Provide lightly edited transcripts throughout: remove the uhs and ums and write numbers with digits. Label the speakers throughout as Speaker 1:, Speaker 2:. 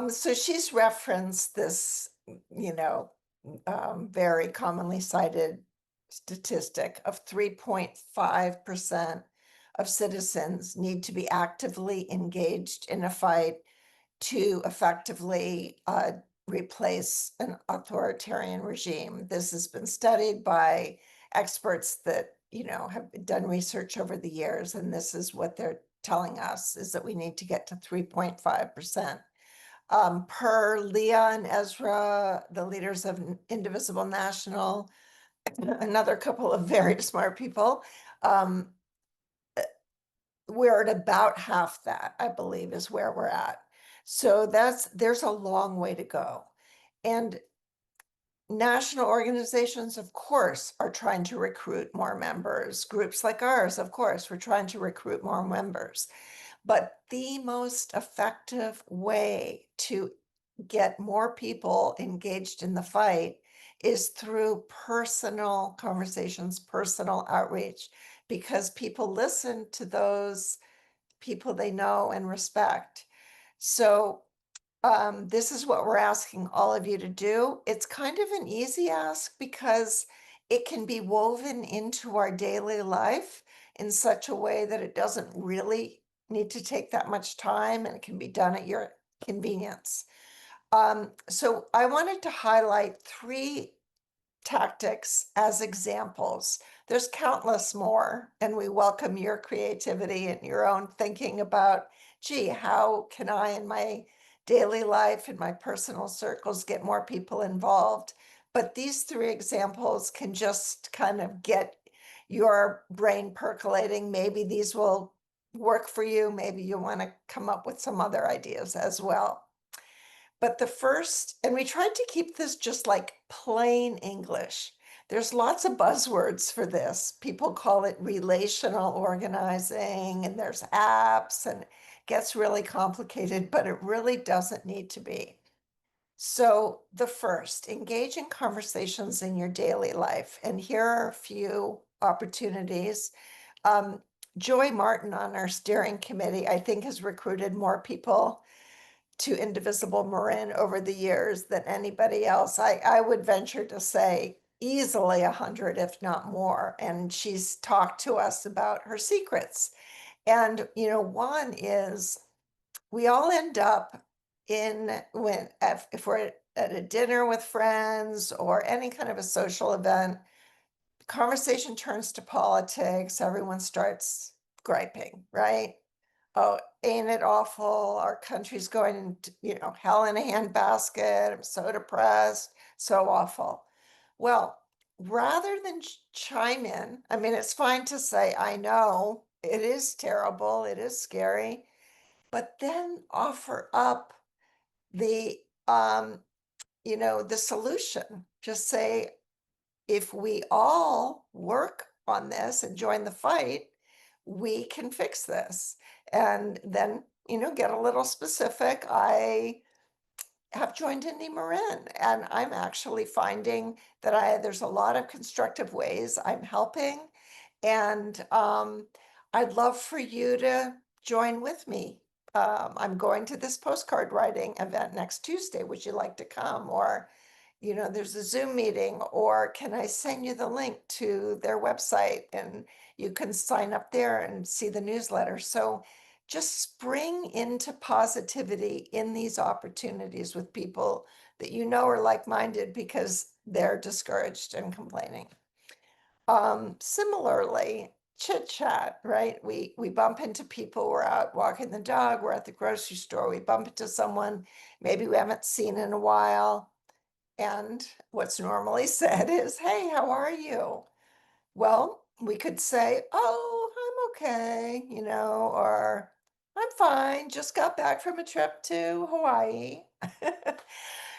Speaker 1: So she's referenced this, very commonly cited statistic of 3.5% of citizens need to be actively engaged in a fight to effectively replace an authoritarian regime. This has been studied by experts that, have done research over the years, and this is what they're telling us is that we need to get to 3.5%. Per Leah and Ezra, the leaders of Indivisible National, another couple of very smart people, we're at about half that, I believe, is where we're at. So there's a long way to go. And national organizations, of course, are trying to recruit more members. Groups like ours, of course, we're trying to recruit more members. But the most effective way to get more people engaged in the fight is through personal conversations, personal outreach, because people listen to those people they know and respect. So this is what we're asking all of you to do. It's kind of an easy ask because it can be woven into our daily life in such a way that it doesn't really need to take that much time and it can be done at your convenience. So I wanted to highlight three tactics as examples. There's countless more, and we welcome your creativity and your own thinking about, gee, how can I in my daily life, in my personal circles, get more people involved? But these three examples can just kind of get your brain percolating. Maybe these will work for you. Maybe you want to come up with some other ideas as well. But the first, and we tried to keep this just like plain English. There's lots of buzzwords for this. People call it relational organizing, and there's apps, and it gets really complicated, but it really doesn't need to be. So, the first, engage in conversations in your daily life. And here are a few opportunities. Um, Joy Martin on our steering committee, I think, has recruited more people to Indivisible Marin over the years than anybody else. I would venture to say easily 100, if not more. And she's talked to us about her secrets. And, one is we all end up if we're at a dinner with friends or any kind of a social event, conversation turns to politics, everyone starts griping, right? Oh, ain't it awful? Our country's going into, hell in a handbasket. I'm so depressed, so awful. Well, rather than chime in, I mean, it's fine to say, I know it is terrible, it is scary, but then offer up the, the solution. Just say, if we all work on this and join the fight, we can fix this. And then, get a little specific. I have joined Indy Marin, and I'm actually finding that there's a lot of constructive ways I'm helping. And I'd love for you to join with me. I'm going to this postcard writing event next Tuesday. Would you like to come? Or there's a Zoom meeting, or can I send you the link to their website and you can sign up there and see the newsletter. So just spring into positivity in these opportunities with people that are like-minded because they're discouraged and complaining. Similarly, chit chat, right? We bump into people, we're out walking the dog, we're at the grocery store, we bump into someone maybe we haven't seen in a while. And what's normally said is, hey, how are you? Well, we could say, oh, I'm okay, or I'm fine, just got back from a trip to Hawaii.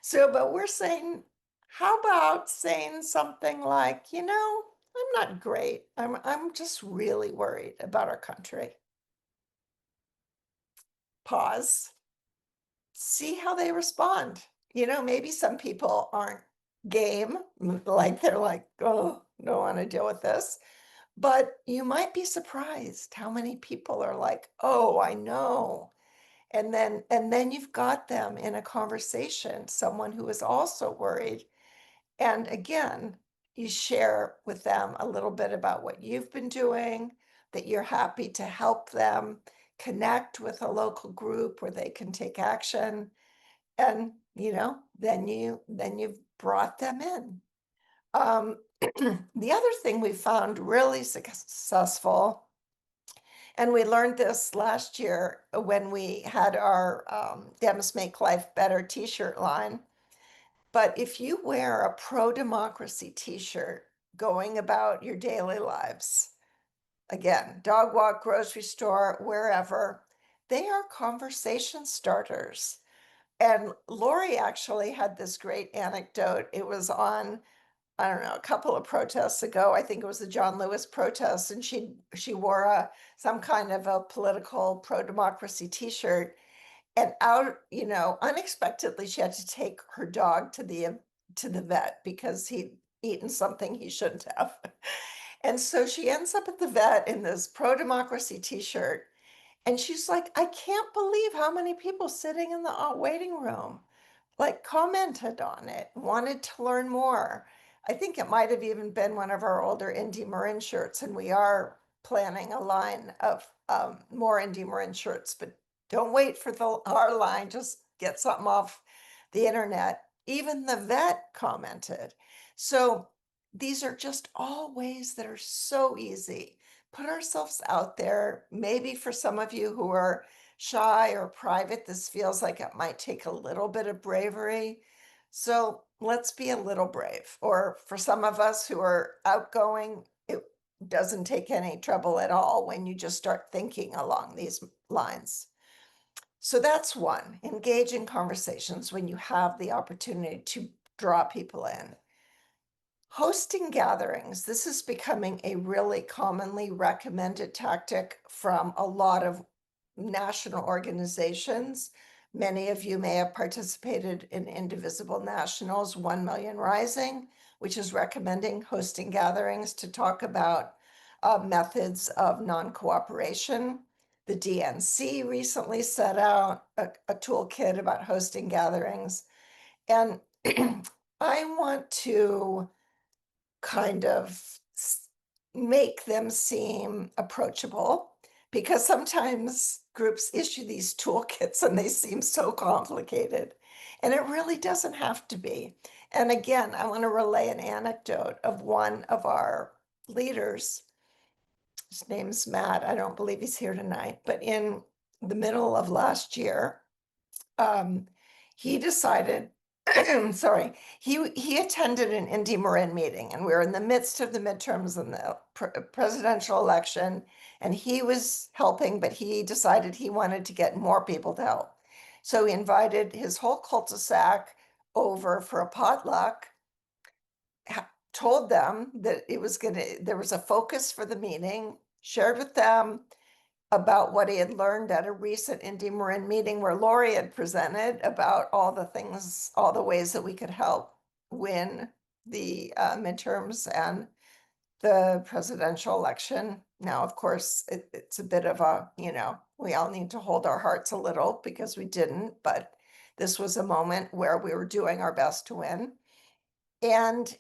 Speaker 1: So, but we're saying, how about saying something like, I'm not great. I'm just really worried about our country. Pause. See how they respond. Maybe some people aren't game, like they're like, oh, don't want to deal with this. But you might be surprised how many people are like, oh, I know. And then you've got them in a conversation, someone who is also worried. And again, you share with them a little bit about what you've been doing, that you're happy to help them connect with a local group where they can take action. And, then you've brought them in. Um, the other thing we found really successful, and we learned this last year when we had our Dems Make Life Better t-shirt line. But if you wear a pro-democracy t-shirt going about your daily lives, again, dog walk, grocery store, wherever, they are conversation starters. And Lori actually had this great anecdote. It was on, I don't know, a couple of protests ago. I think it was the John Lewis protests, and she wore some kind of a political pro-democracy t-shirt. And unexpectedly, she had to take her dog to the vet because he'd eaten something he shouldn't have. And so she ends up at the vet in this pro-democracy t-shirt. And she's like, I can't believe how many people sitting in the waiting room like commented on it, wanted to learn more. I think it might have even been one of our older Indie Marin shirts, and we are planning a line of more Indie Marin shirts, but don't wait for our line, just get something off the internet. Even the vet commented. So these are just all ways that are so easy. Put ourselves out there. Maybe for some of you who are shy or private, this feels like it might take a little bit of bravery. So let's be a little brave. Or for some of us who are outgoing, it doesn't take any trouble at all when you just start thinking along these lines. So that's one, engage in conversations when you have the opportunity to draw people in. Hosting gatherings, this is becoming a really commonly recommended tactic from a lot of national organizations. Many of you may have participated in Indivisible National's 1 Million Rising, which is recommending hosting gatherings to talk about methods of non-cooperation. The DNC recently set out a toolkit about hosting gatherings. And I want to kind of make them seem approachable, because sometimes groups issue these toolkits and they seem so complicated, and it really doesn't have to be. And again, I want to relay an anecdote of one of our leaders. His name's Matt. I don't believe he's here tonight, but in the middle of last year, he decided, sorry, he attended an Indy Marin meeting, and we were in the midst of the midterms and the presidential election, and he was helping, but he decided he wanted to get more people to help. So he invited his whole cul-de-sac over for a potluck, told them that there was a focus for the meeting, shared with them about what he had learned at a recent Indy Marin meeting where Lori had presented about all the things, all the ways that we could help win the midterms and the presidential election. Now, of course, it's a bit of we all need to hold our hearts a little because we didn't, but this was a moment where we were doing our best to win. And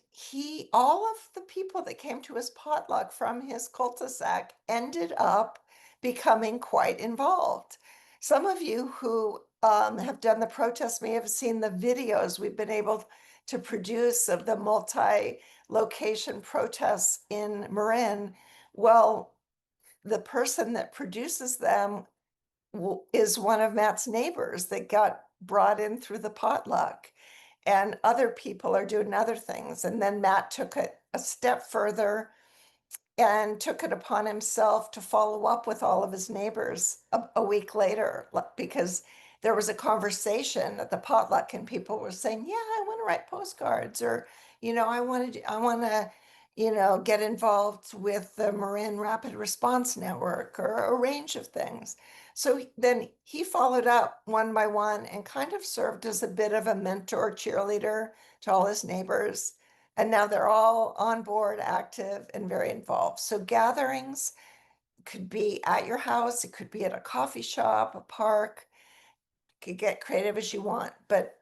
Speaker 1: all of the people that came to his potluck from his cul-de-sac ended up becoming quite involved. Some of you who have done the protest may have seen the videos we've been able to produce of the multi-location protests in Marin. Well, the person that produces them is one of Matt's neighbors that got brought in through the potluck, and other people are doing other things. And then Matt took it a step further and took it upon himself to follow up with all of his neighbors a week later, because there was a conversation at the potluck and people were saying, yeah, I want to write postcards, or, I want to, get involved with the Marin Rapid Response Network, or a range of things. So then he followed up one by one and kind of served as a bit of a mentor cheerleader to all his neighbors. And now they're all on board, active, and very involved. So gatherings could be at your house, it could be at a coffee shop, a park. could get creative as you want, but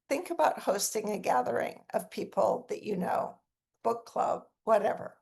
Speaker 1: think about hosting a gathering of people that you know, book club, whatever.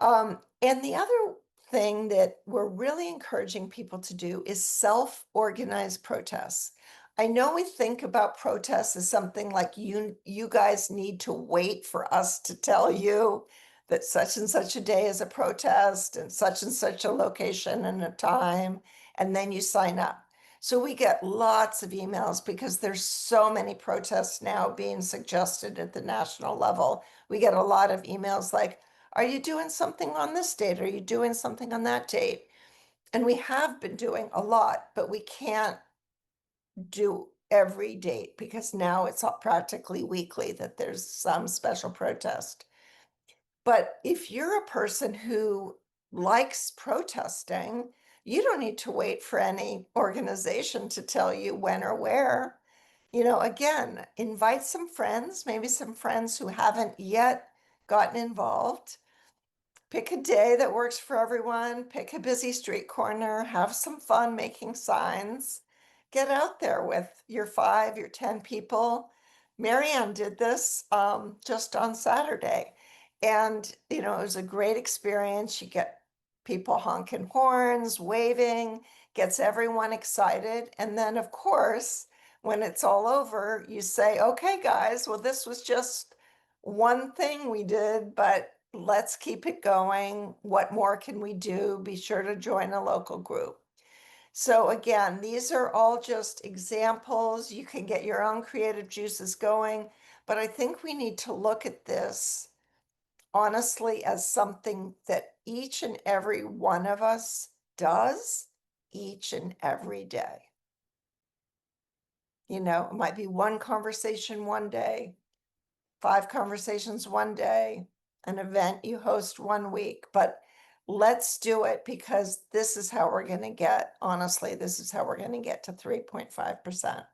Speaker 1: And the other thing that we're really encouraging people to do is self-organized protests. I know we think about protests as something like you guys need to wait for us to tell you that such and such a day is a protest and such a location and a time, and then you sign up. So we get lots of emails because there's so many protests now being suggested at the national level. We get a lot of emails like, are you doing something on this date? Are you doing something on that date? And we have been doing a lot, but we can't do every date because now it's practically weekly that there's some special protest. But if you're a person who likes protesting, you don't need to wait for any organization to tell you when or where. Again, invite some friends, maybe some friends who haven't yet gotten involved. Pick a day that works for everyone, pick a busy street corner, have some fun making signs. Get out there with your 5, your 10 people. Marianne did this just on Saturday. And, it was a great experience. You get people honking horns, waving, gets everyone excited. And then, of course, when it's all over, you say, okay, guys, well, this was just one thing we did, but let's keep it going. What more can we do? Be sure to join a local group. So again, these are all just examples. You can get your own creative juices going, but I think we need to look at this honestly as something that each and every one of us does each and every day. It might be one conversation one day, 5 conversations one day, an event you host one week, but let's do it because this is how we're going to get, honestly, this is how we're going to get to 3.5%.